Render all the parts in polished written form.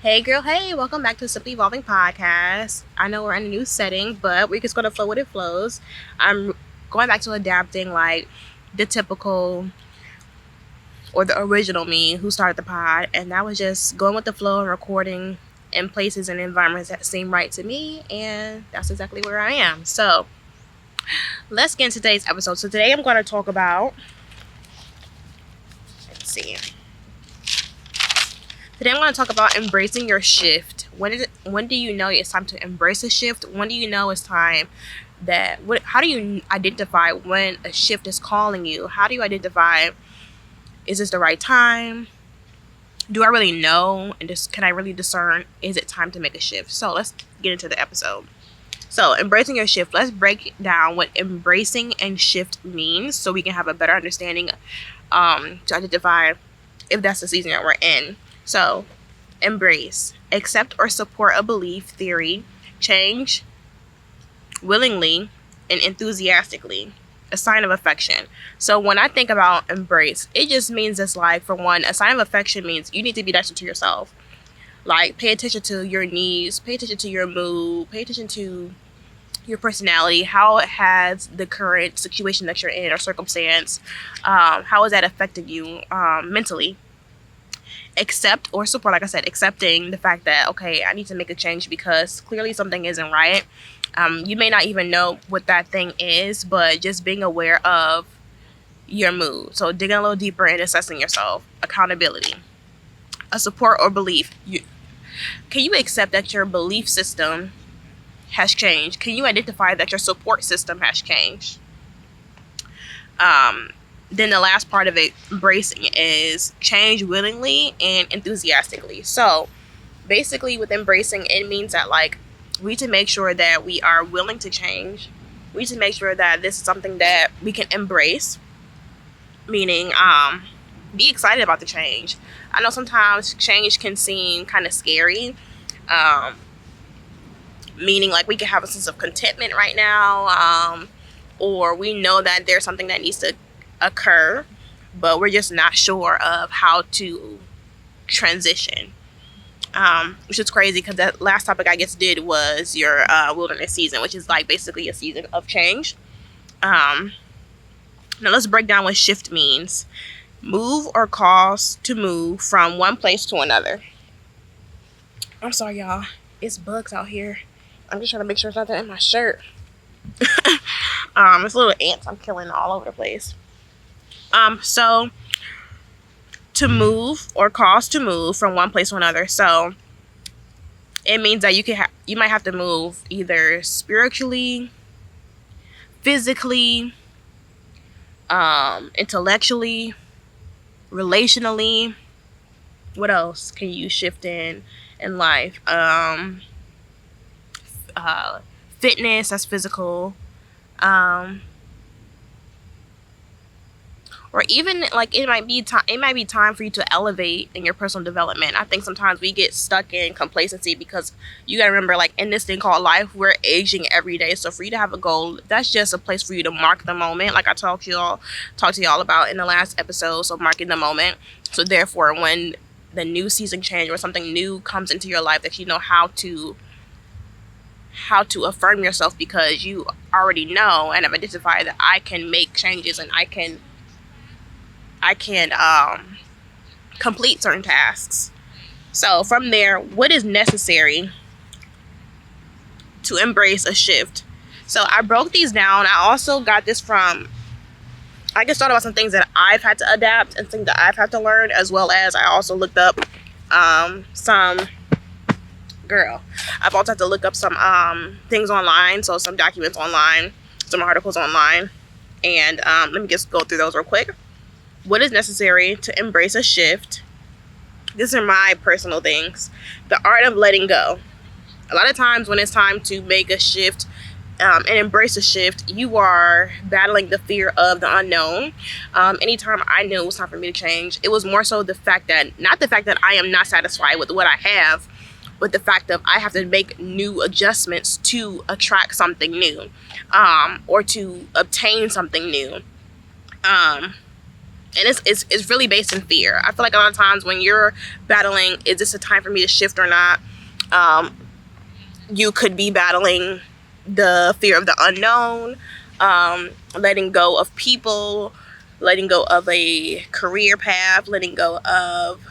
Hey girl, hey, welcome back to the Simplyeevolving podcast. I know we're in a new setting, but we're just going to flow with it flows. I'm going back to adapting like the typical or the original me who started the pod, and that was just going with the flow and recording in places and environments that seem right to me, and that's exactly where I am. So let's get into today's episode. So today I'm going to talk about, Today I'm going to talk about embracing your shift. When do you know it's time to embrace a shift? When do you know it's time how do you identify when a shift is calling you? How do you identify, is this the right time? Do I really know? And can I really discern, is it time to make a shift? So let's get into the episode. So embracing your shift. Let's break down what embracing and shift means so we can have a better understanding to identify if that's the season that we're in. So, embrace, accept or support a belief, theory, change willingly and enthusiastically, a sign of affection. So when I think about embrace, it just means it's like, for one, a sign of affection means you need to be nice to yourself. Like, pay attention to your needs, pay attention to your mood, pay attention to your personality. How has the current situation that you're in or circumstance, how is that affecting you mentally? Accept or support, like I said, accepting the fact that, okay, I need to make a change because clearly something isn't right. You may not even know what that thing is, but just being aware of your mood. So digging a little deeper and assessing yourself. Accountability. A support or belief. Can you accept that your belief system has changed? Can you identify that your support system has changed? Then the last part of it, embracing, is change willingly and enthusiastically. So basically with embracing, it means that like we need to make sure that we are willing to change. We need to make sure that this is something that we can embrace, meaning be excited about the change. I know sometimes change can seem kind of scary, meaning like we can have a sense of contentment right now, or we know that there's something that needs to occur, but we're just not sure of how to transition, which is crazy because that last topic I guess did was your wilderness season, which is like basically a season of change. Now let's break down what shift means. Move or cause to move from one place to another. I'm sorry y'all, it's bugs out here. I'm just trying to make sure it's not that in my shirt. It's little ants I'm killing all over the place. So to move or cause to move from one place to another. So it means that you might have to move either spiritually, physically, intellectually, relationally. What else can you shift in life? Fitness, that's physical. Or even like it might be time for you to elevate in your personal development. I think sometimes we get stuck in complacency because you gotta remember, like in this thing called life, we're aging every day. So for you to have a goal, that's just a place for you to mark the moment, like I talked to y'all about in the last episode. So marking the moment. So therefore, when the new season change or something new comes into your life, that you know how to affirm yourself, because you already know and have identified that I can make changes and I can complete certain tasks. So from there, what is necessary to embrace a shift? So I broke these down. I also got this I just thought about some things that I've had to adapt and things that I've had to learn, as well as I also looked up I've also had to look up some things online, so some documents online, some articles online, and let me just go through those real quick. What is necessary to embrace a shift? These are my personal things. The art of letting go. A lot of times when it's time to make a shift and embrace a shift, you are battling the fear of the unknown. Anytime I knew it was time for me to change, it was more so not the fact that I am not satisfied with what I have, but the fact that I have to make new adjustments to attract something new, or to obtain something new. And it's really based in fear. I feel like a lot of times when you're battling, is this a time for me to shift or not? You could be battling the fear of the unknown, letting go of people, letting go of a career path, letting go of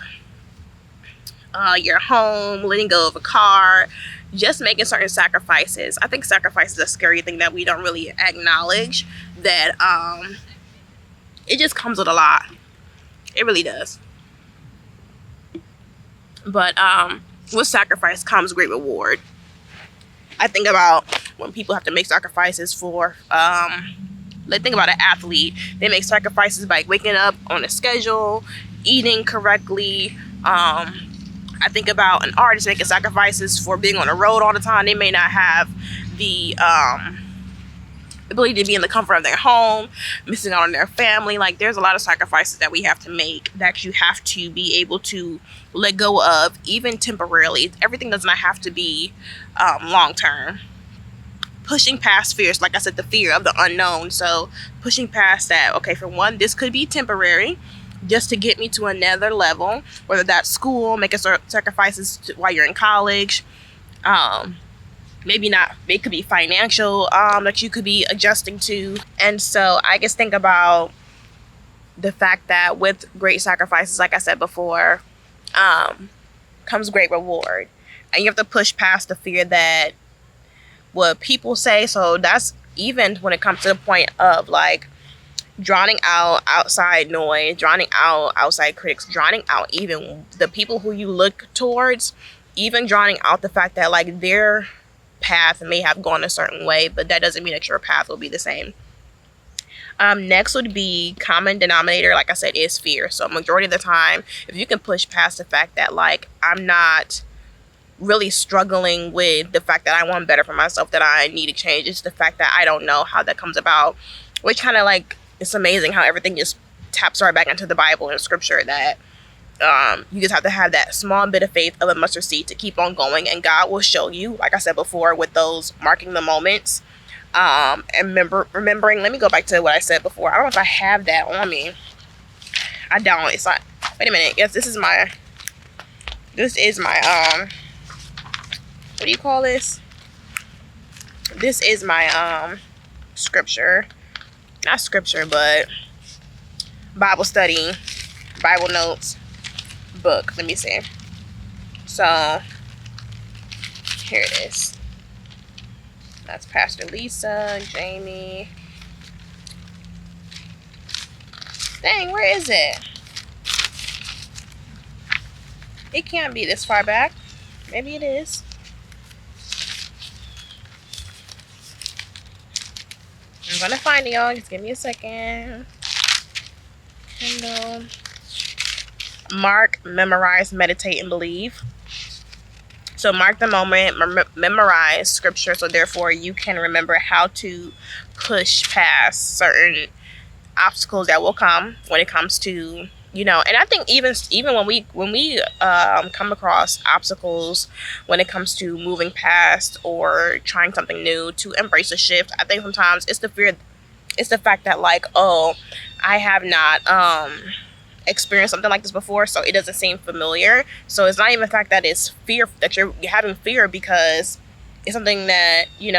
your home, letting go of a car, just making certain sacrifices. I think sacrifice is a scary thing that we don't really acknowledge, that it just comes with a lot. It really does. But with sacrifice comes great reward. I think about when people have to make sacrifices for, let's think about an athlete. They make sacrifices by waking up on a schedule, eating correctly. I think about an artist making sacrifices for being on the road all the time. They may not have the ability to be in the comfort of their home, missing out on their family. Like, there's a lot of sacrifices that we have to make that you have to be able to let go of, even temporarily. Everything does not have to be long term. Pushing past fears, like I said, the fear of the unknown. So pushing past that, okay, for one, this could be temporary, just to get me to another level, whether that's school, making sacrifices while you're in college. Maybe not, it could be financial, that you could be adjusting to. And so I just think about the fact that with great sacrifices, like I said before, comes great reward. And you have to push past the fear that what people say. So that's even when it comes to the point of like drowning out outside noise, drowning out outside critics, drowning out even the people who you look towards, even drowning out the fact that like their path may have gone a certain way, but that doesn't mean that your path will be the same. Next would be common denominator, like I said, is fear. So majority of the time, if you can push past the fact that like I'm not really struggling with the fact that I want better for myself, that I need to change, it's the fact that I don't know how that comes about, which kind of like, it's amazing how everything just taps right back into the Bible and scripture, that you just have to have that small bit of faith of a mustard seed to keep on going, and God will show you, like I said before, with those marking the moments. And remembering, let me go back to what I said before. I don't know if I have that on me. I don't. It's not. Wait a minute. Yes, this is my what do you call this? This is my scripture. Not scripture, but Bible study, Bible notes book. Let me see. So here it is. That's Pastor Lisa, Jamie. Dang, where is it? It can't be this far back. Maybe it is. I'm gonna find it, y'all. Just give me a second. Kindle. Mark, memorize, meditate, and believe. So mark the moment, memorize scripture, so therefore you can remember how to push past certain obstacles that will come when it comes to, you know. And I think even when we come across obstacles when it comes to moving past or trying something new, to embrace a shift, I think sometimes it's the fear, it's the fact that like, oh, I have not experienced something like this before, so it doesn't seem familiar. So it's not even the fact that it's fear, that you're having fear, because it's something that you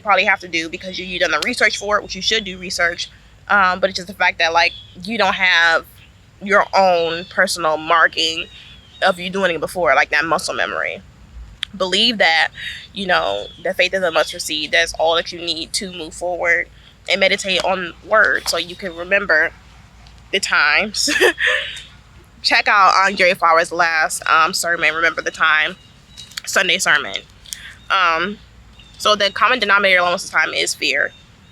probably have to do because you've done the research for it, which you should do research. But it's just the fact that like you don't have your own personal marking of you doing it before, like that muscle memory. Believe that, the faith is a mustard seed. That's all that you need to move forward, and meditate on word so you can remember the times. Check out Andre Flowers' last sermon, Remember the Time, Sunday sermon. So the common denominator most of the time is fear.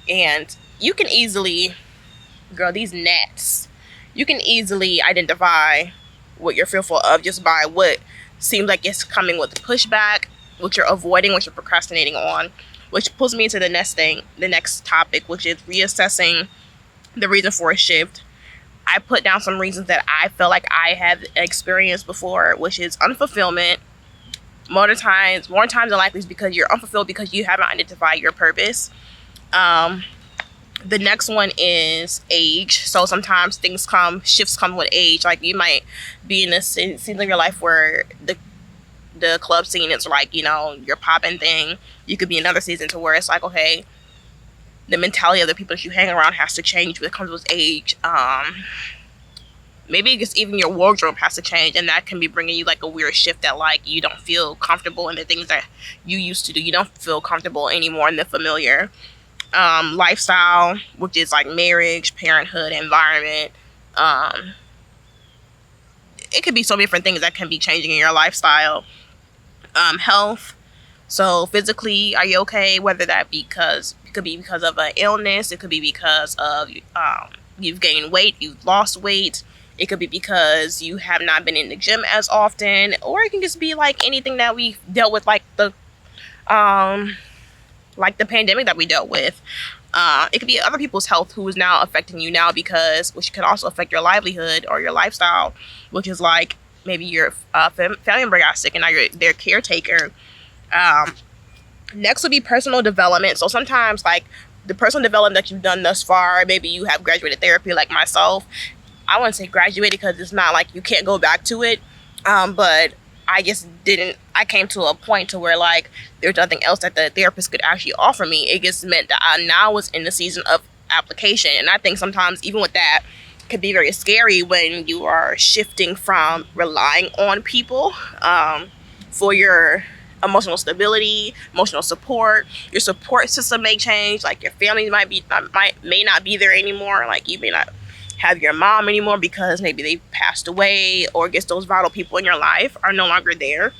And you can easily, girl, these nets, you can easily identify what you're fearful of just by what seems like it's coming with pushback, what you're avoiding, what you're procrastinating on, which pulls me into the next topic, which is reassessing the reason for a shift. I put down some reasons that I feel like I have experienced before, which is unfulfillment. More times than likely is because you're unfulfilled because you haven't identified your purpose. The next one is age. So sometimes shifts come with age. Like you might be in this season of your life where the club scene is like, your popping thing. You could be in another season to where it's like, okay, the mentality of the people that you hang around has to change when it comes with age. Maybe just even your wardrobe has to change, and that can be bringing you like a weird shift that like you don't feel comfortable in the things that you used to do. You don't feel comfortable anymore in the familiar lifestyle, which is like marriage, parenthood, environment. It could be so many different things that can be changing in your lifestyle. Health. So physically, are you okay? Whether that it could be because of an illness, it could be because of you've gained weight, you've lost weight. It could be because you have not been in the gym as often, or it can just be like anything that we dealt with, like the pandemic that we dealt with. It could be other people's health who is now affecting you now, which can also affect your livelihood or your lifestyle, which is like maybe your family member got sick and now you're their caretaker. Next would be personal development. So sometimes like the personal development that you've done thus far, maybe you have graduated therapy like myself. I wouldn't say graduated because it's not like you can't go back to it. But I came to a point to where like there's nothing else that the therapist could actually offer me. It just meant that I now was in the season of application. And I think sometimes even with that, it could be very scary when you are shifting from relying on people for your emotional stability, emotional support. Your support system may change. Like your family may not be there anymore. Like you may not have your mom anymore because maybe they passed away, or just those vital people in your life are no longer there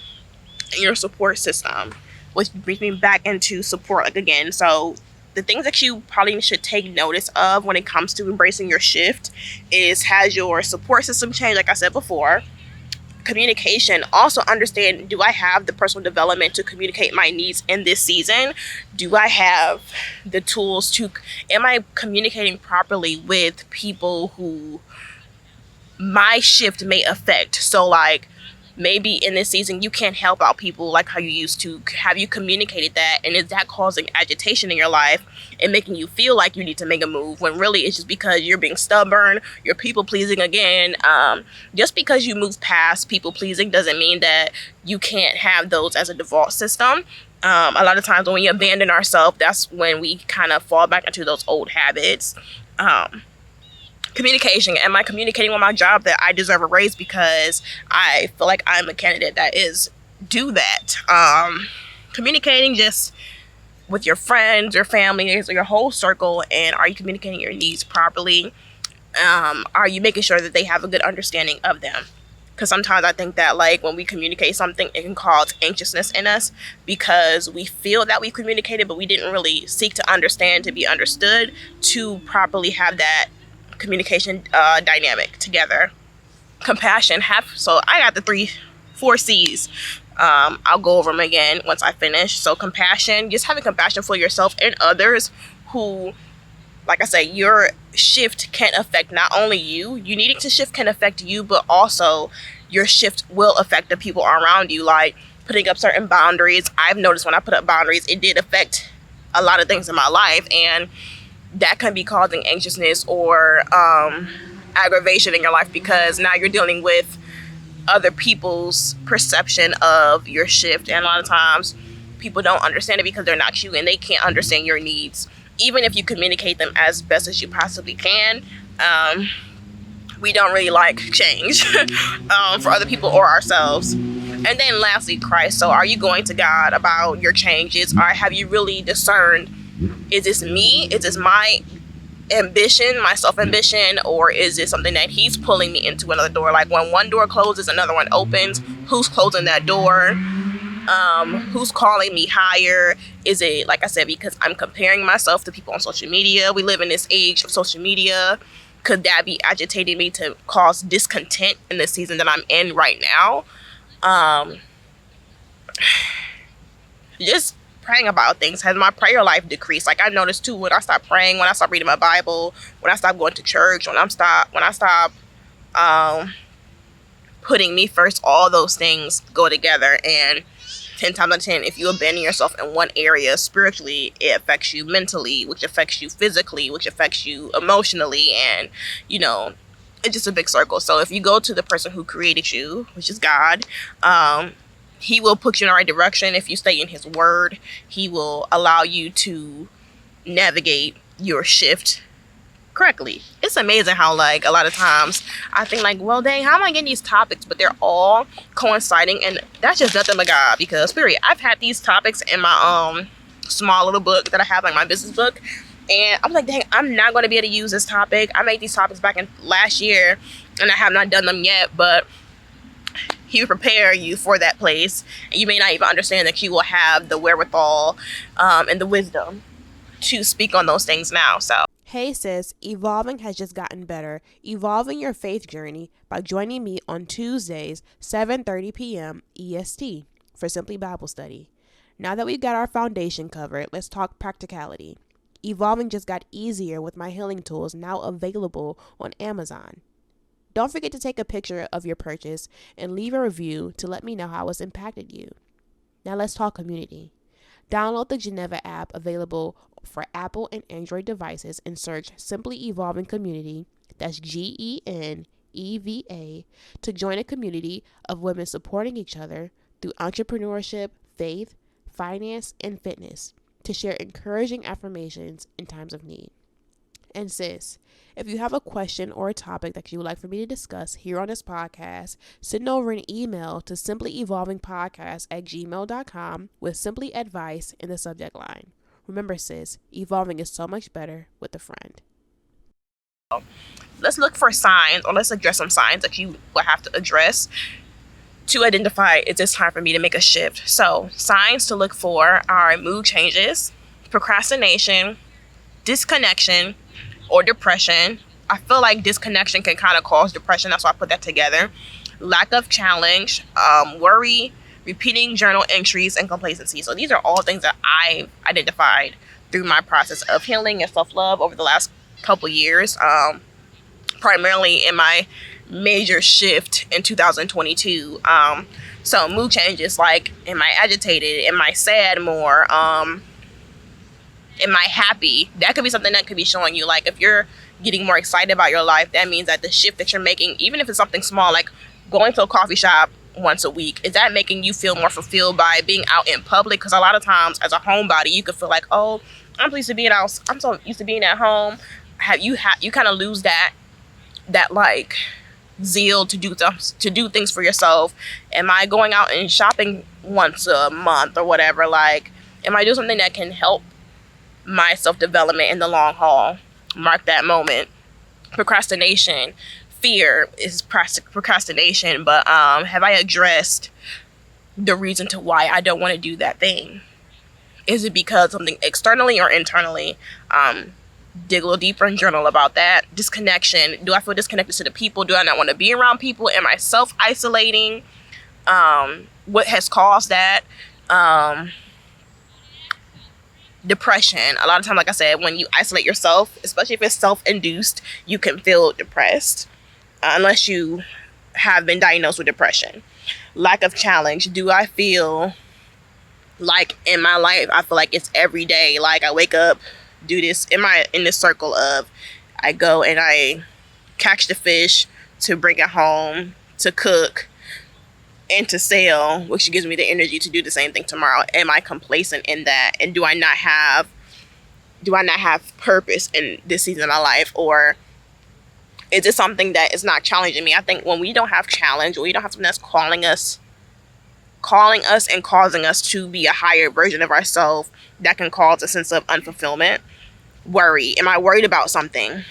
in your support system, which brings me back into support like again. So the things that you probably should take notice of when it comes to embracing your shift is, has your support system changed? Like I said before, communication. Also understand, do I have the personal development to communicate my needs in this season? Do I have the tools am I communicating properly with people who my shift may affect? So like maybe in this season you can't help out people like how you used to. Have you communicated that, and is that causing agitation in your life and making you feel like you need to make a move when really it's just because you're being stubborn, you're people pleasing again? Just because you move past people pleasing doesn't mean that you can't have those as a default system. A lot of times when we abandon ourselves, that's when we kind of fall back into those old habits. Communication. Am I communicating on my job that I deserve a raise because I feel like I'm a candidate that is due that? Communicating just with your friends, your family, your whole circle, and are you communicating your needs properly? Are you making sure that they have a good understanding of them? Because sometimes I think that like when we communicate something, it can cause anxiousness in us because we feel that we communicated, but we didn't really seek to understand, to be understood, to properly have that communication dynamic together. Compassion. So I got the 4 C's. I'll go over them again once I finish. So compassion, just having compassion for yourself and others who, like I said, your shift can affect not only you. You needing to shift can affect you, but also your shift will affect the people around you. Like putting up certain boundaries. I've noticed when I put up boundaries, it did affect a lot of things in my life, and that can be causing anxiousness or aggravation in your life because now you're dealing with other people's perception of your shift. And a lot of times people don't understand it because they're not you and they can't understand your needs. Even if you communicate them as best as you possibly can, we don't really like change for other people or ourselves. And then lastly, Christ. So are you going to God about your changes, or have you really discerned, is this me? Is this my ambition, my self-ambition, or is it something that he's pulling me into another door? Like when one door closes, another one opens. Who's closing that door? Who's calling me higher? Is it, like I said, because I'm comparing myself to people on social media? We live in this age of social media. Could that be agitating me to cause discontent in the season that I'm in right now? Just praying about things. Has my prayer life decreased? Like I noticed too, when I stop praying, when I stop reading my Bible, when I stop going to church, when I stop putting me first, all those things go together. And 10 times out of 10, if you abandon yourself in one area spiritually, it affects you mentally, which affects you physically, which affects you emotionally, and it's just a big circle. So if you go to the person who created you, which is God, he will put you in the right direction. If you stay in his word, he will allow you to navigate your shift correctly. It's amazing how like a lot of times I think like, well, dang, how am I getting these topics? But they're all coinciding, and that's just nothing but God. Because period, I've had these topics in my small little book that I have, like my business book, and I'm like, dang, I'm not going to be able to use this topic. I made these topics back in last year and I have not done them yet, but he will prepare you for that place, and you may not even understand that you will have the wherewithal and the wisdom to speak on those things now. So hey sis, Evolving has just gotten better. Evolving your faith journey by joining me on Tuesdays, 7:30 p.m. EST for Simply Bible Study. Now that we've got our foundation covered, let's talk practicality. Evolving just got easier with my healing tools now available on Amazon. Don't forget to take a picture of your purchase and leave a review to let me know how it's impacted you. Now let's talk community. Download the Geneva app available for Apple and Android devices and search Simplyeevolving Community, that's GENEVA, to join a community of women supporting each other through entrepreneurship, faith, finance, and fitness to share encouraging affirmations in times of need. And sis, if you have a question or a topic that you would like for me to discuss here on this podcast, send over an email to simplyeevolvingpodcast@gmail.com with simply advice in the subject line. Remember, sis, evolving is so much better with a friend. Let's look for signs, or let's address some signs that you will have to address to identify is this time for me to make a shift. So signs to look for are mood changes, procrastination, disconnection, or depression. I feel like disconnection can kind of cause depression. That's why I put that together. Lack of challenge, worry, repeating journal entries, and complacency. So these are all things that I've identified through my process of healing and self-love over the last couple years, primarily in my major shift in 2022. So mood changes, like, am I agitated? Am I sad more? Am I happy? That could be something that could be showing you, like, if you're getting more excited about your life, that means that the shift that you're making, even if it's something small, like going to a coffee shop once a week, is that making you feel more fulfilled by being out in public? Because a lot of times as a homebody, you could feel like, oh, I'm so used to being out, I'm so used to being at home. You kind of lose that like zeal to do things for yourself. Am I going out and shopping once a month or whatever? Like, am I doing something that can help my self-development in the long haul? Mark that moment. Procrastination. Fear is procrastination, but have I addressed the reason to why I don't want to do that thing? Is it because something externally or internally? Dig a little deeper and journal about that. Disconnection. Do I feel disconnected to the people? Do I not want to be around people? Am I self-isolating? What has caused that? Depression. A lot of times, like I said, when you isolate yourself, especially if it's self-induced, you can feel depressed unless you have been diagnosed with depression. Lack of challenge. Do I feel like in my life, I feel like it's every day, like I wake up, do this, in this circle of I go and I catch the fish to bring it home, to cook, and to sell, which gives me the energy to do the same thing tomorrow. Am I complacent in that? And do I not have purpose in this season of my life? Or is it something that is not challenging me? I think when we don't have challenge, or we don't have something that's calling us and causing us to be a higher version of ourselves, that can cause a sense of unfulfillment. Worry. Am I worried about something?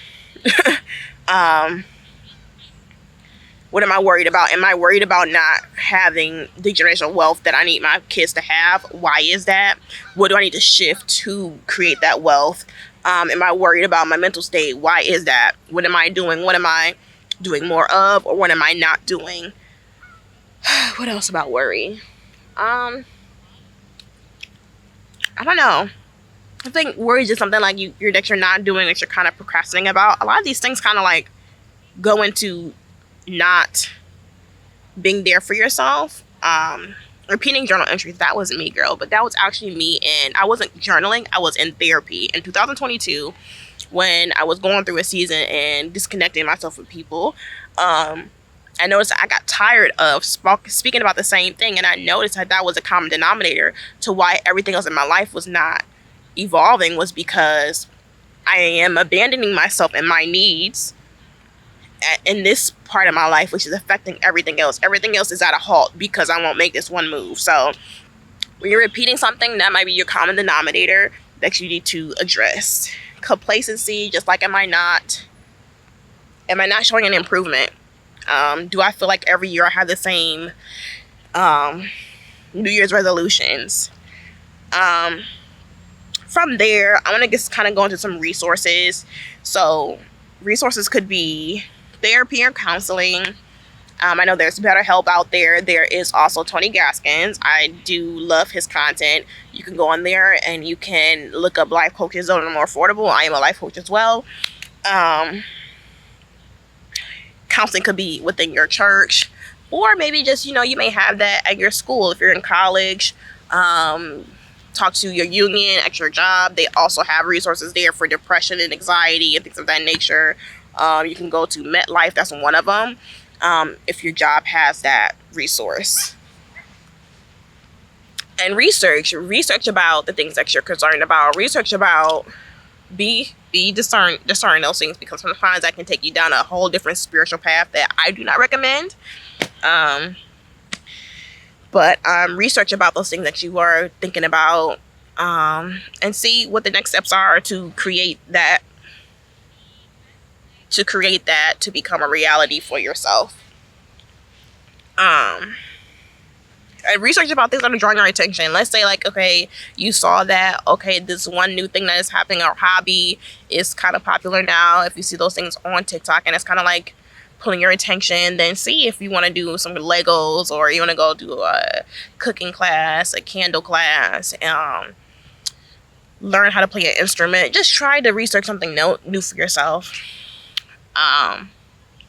What am I worried about? Am I worried about not having the generational wealth that I need my kids to have? Why is that? What do I need to shift to create that wealth? Am I worried about my mental state? Why is that? What am I doing? What am I doing more of? Or what am I not doing? What else about worry? I don't know. I think worry is just something like that you're not doing, that you're kind of procrastinating about. A lot of these things kind of like go into not being there for yourself, repeating journal entries, that wasn't me, girl, but that was actually me. And I wasn't journaling, I was in therapy in 2022 when I was going through a season and disconnecting myself with people. I noticed that I got tired of speaking about the same thing, and I noticed that was a common denominator to why everything else in my life was not evolving, was because I am abandoning myself and my needs in this part of my life, which is affecting everything else. Everything else is at a halt because I won't make this one move. So when you're repeating something, that might be your common denominator that you need to address. Complacency, just like am I not showing an improvement? Do I feel like every year I have the same New Year's resolutions? From there, I want to just kind of go into some resources. So resources could be therapy or counseling. I know there's BetterHelp out there. There is also Tony Gaskins. I do love his content. You can go on there and you can look up life coaches that are more affordable. I am a life coach as well. Counseling could be within your church, or maybe just, you may have that at your school. If you're in college, talk to your union at your job. They also have resources there for depression and anxiety and things of that nature. You can go to MetLife. That's one of them. If your job has that resource. And research about the things that you're concerned about. Research about, discern those things, because sometimes that can take you down a whole different spiritual path that I do not recommend. But research about those things that you are thinking about, and see what the next steps are to create that to become a reality for yourself. And research about things that are drawing your attention. Let's say, like, okay, you saw that, okay, this one new thing that is happening, or hobby is kind of popular now. If you see those things on TikTok and it's kind of like pulling your attention, then see if you want to do some Legos, or you want to go do a cooking class, a candle class, learn how to play an instrument. Just try to research something new for yourself.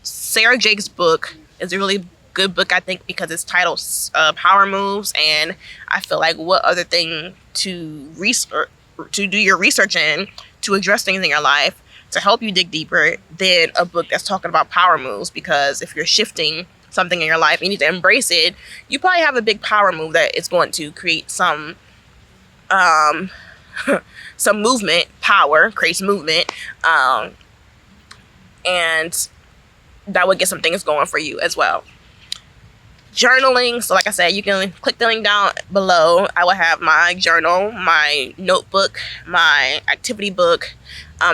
Sarah Jake's book is a really good book, I think, because it's titled Power Moves, and I feel like what other thing to do your research in to address things in your life to help you dig deeper than a book that's talking about power moves. Because if you're shifting something in your life, you need to embrace it. You probably have a big power move that is going to create some some movement. Power creates movement, and that would get some things going for you as well. Journaling. So like I said, you can click the link down below. I will have my journal, my notebook, my activity book.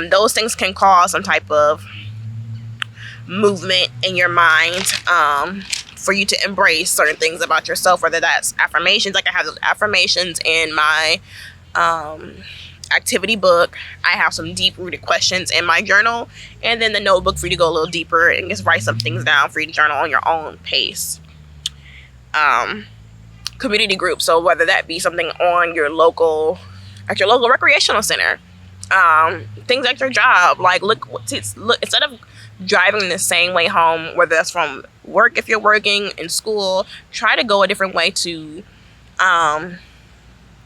Those things can cause some type of movement in your mind, for you to embrace certain things about yourself, whether that's affirmations. Like I have those affirmations in my activity book. I have some deep-rooted questions in my journal, and then the notebook for you to go a little deeper and just write some things down for you to journal on your own pace. Community group. So whether that be something on your local recreational center, things at your job, like look instead of driving the same way home, whether that's from work, if you're working, in school, try to go a different way to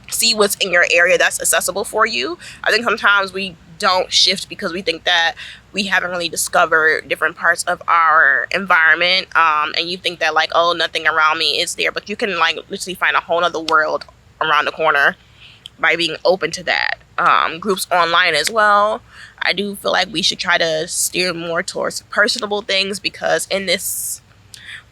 see what's in your area that's accessible for you. I think sometimes we don't shift because we think that we haven't really discovered different parts of our environment, and you think that, like, oh, nothing around me is there, but you can, like, literally find a whole other world around the corner by being open to that. Groups online as well. I do feel like we should try to steer more towards personable things, because in this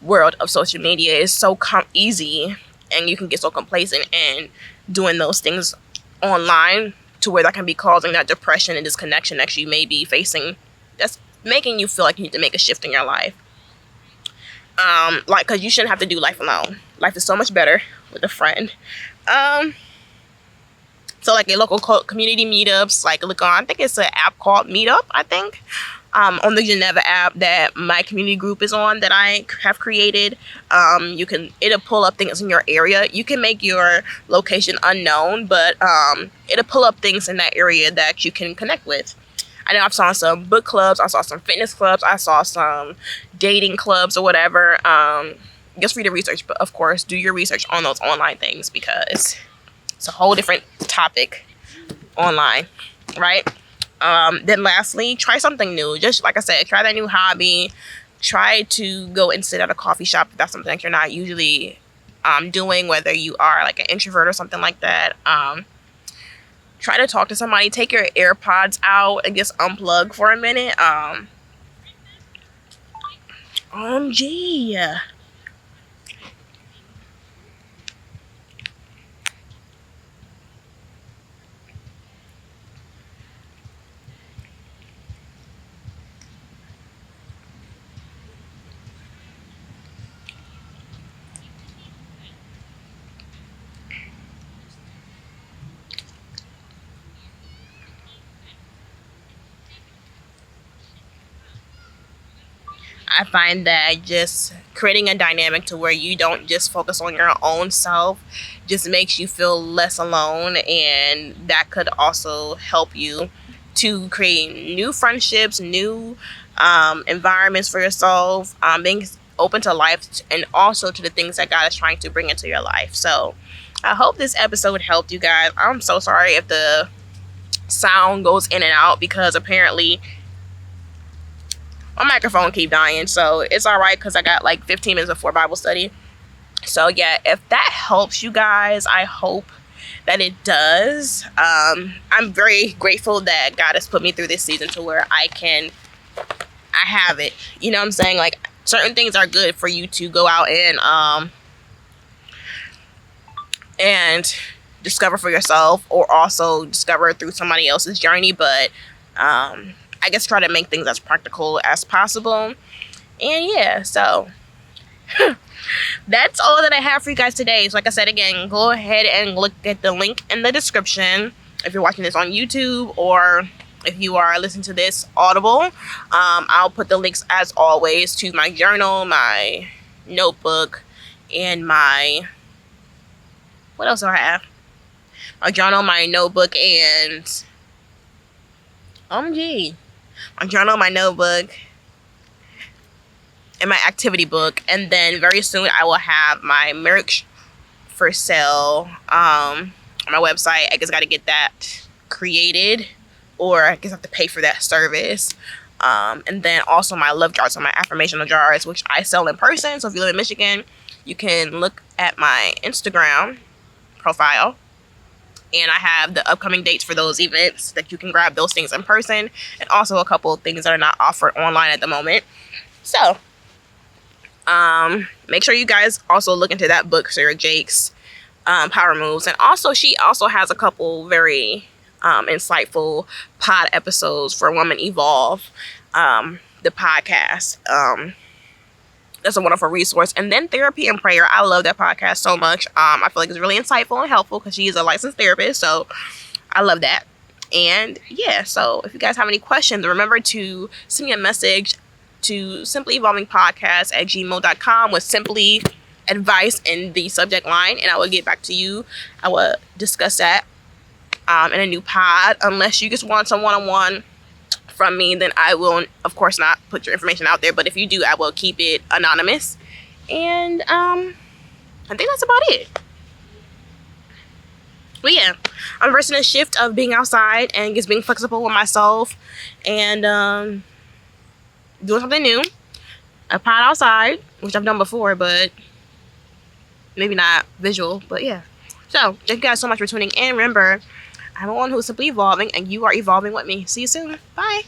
world of social media, it's so easy, and you can get so complacent in doing those things online, to where that can be causing that depression and disconnection that you may be facing, that's making you feel like you need to make a shift in your life. Because you shouldn't have to do life alone. Life is so much better with a friend. So like your local community meetups, like look on, I think it's an app called Meetup, I think. On the Geneva app that my community group is on, that I have created. It'll pull up things in your area. You can make your location unknown, but it'll pull up things in that area that you can connect with. I know I've saw some book clubs, I saw some fitness clubs, I saw some dating clubs or whatever, just read the research, but of course do your research on those online things, because it's a whole different topic online, right? Then lastly, try something new. Just like I said, try that new hobby. Try to go and sit at a coffee shop if that's something that you're not usually doing, whether you are like an introvert or something like that. Try to talk to somebody. Take your AirPods out and just unplug for a minute. OMG. I find that just creating a dynamic to where you don't just focus on your own self just makes you feel less alone, and that could also help you to create new friendships, new environments for yourself, being open to life, and also to the things that God is trying to bring into your life. So I hope this episode helped you guys. I'm so sorry if the sound goes in and out, because apparently my microphone keep dying, so it's all right because I got like 15 minutes before Bible study. So yeah, if that helps you guys, I hope that it does. I'm very grateful that God has put me through this season to where I have it. You know what I'm saying? Like, certain things are good for you to go out and discover for yourself, or also discover through somebody else's journey, but I guess try to make things as practical as possible. And yeah, so that's all that I have for you guys today. So like I said, again, go ahead and look at the link in the description if you're watching this on YouTube, or if you are listening to this audible. I'll put the links, as always, to my journal, my notebook, and my, what else do I have? My journal, my notebook, and my journal, my notebook, and my activity book. And then very soon I will have my merch for sale on my website. I just got to get that created, or I guess I have to pay for that service. And then also my love jars, so my affirmational jars, which I sell in person. So if you live in Michigan, you can look at my Instagram profile, and I have the upcoming dates for those events that you can grab those things in person, and also a couple of things that are not offered online at the moment. So make sure you guys also look into that book, Sarah Jake's Power Moves. And also, she also has a couple very insightful pod episodes for Women Evolve, the podcast. That's a wonderful resource. And then Therapy and Prayer. I love that podcast so much. I feel like it's really insightful and helpful because she is a licensed therapist. So I love that. And yeah, so if you guys have any questions, remember to send me a message to simplyeevolvingpodcast@gmail.com with simply advice in the subject line, and I will get back to you. I will discuss that in a new pod. Unless you just want some one-on-one from me, then I will, of course, not put your information out there. But if you do, I will keep it anonymous. And I think that's about it. But yeah, I'm reversing a shift of being outside and just being flexible with myself, and doing something new. A pod outside, which I've done before, but maybe not visual. But yeah. So thank you guys so much for tuning in. Remember, I'm the one who's simply evolving, and you are evolving with me. See you soon. Bye.